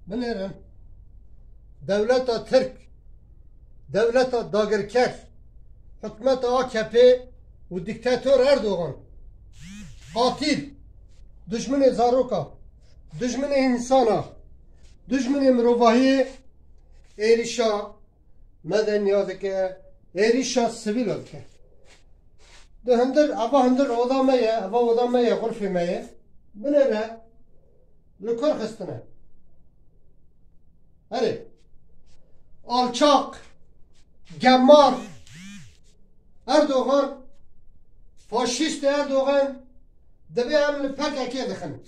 بنرن دولت ترک دولت داگرکر حکمت AKP و دیکتاتور اردوغان قاتل دشمن زاروکا دشمن انسانا دشمن مروفاهی ایریشا مدنیاده که ایریشا سویل که ده هندر اوضا مایه غرفی مایه بنره لکر خستنه هره alçak gemmar Erdoğan faşist Erdoğan debi emli PKK dixin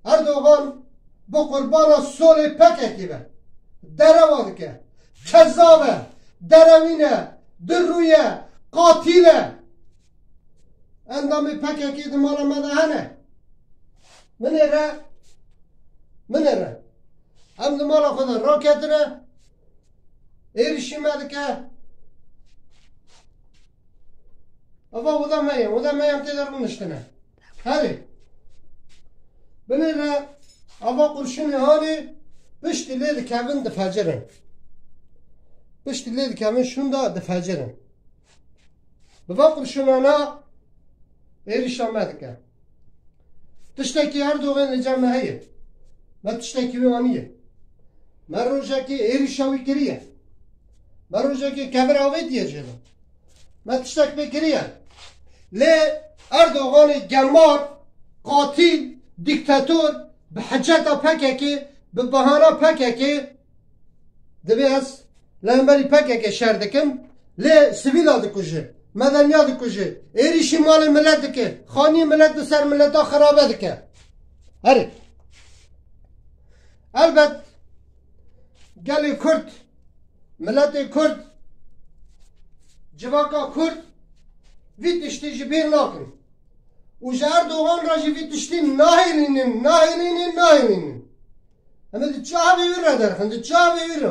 Erdoğan bu kurbana soli PKK be dereva dike kezzabe derevine dirruye katile endamı PKK dimara medahane minere hem dimara kuda roketine erişime dike Ava udamayam tedar bunuştuna. Hadi. Benere ava kurşunu hani piştileri kevin de facirin. Piştileri kevin şunda de facirin. Baba kurşununa erişamedik. Tişteki Erdoğan cemahiye. Ve tişteki vaniye. Merojaki erişavi kiriye. Merojaki kevravi diyeceğim. Ben tiştek bekiriye. Le Erdoğan'ı gemmar, katil, diktatör, bihaceta PKK, bibahana PKK, dibiyaz, lemberi PKK şerdikim, le sivil adı kujı, medeni adı kujı, erişi mali millet dike, khani millet de ser millete kharabe dike. Hadi. Elbet, geli Kürt, milleti Kürt, Civaka Kürt vit işti jibir nakin. Uca Erdoğan rajı vit işti nahilinin. Ama de çavi vir ederken, de çavi vir.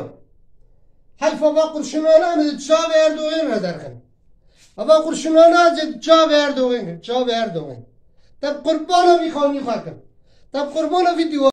Halfa ba kurşunana ama de çavi Erdoğan ederken. Aba kurşunana de çavi Erdoğan. Tab kurbana bir khani hakim. Tab kurbana video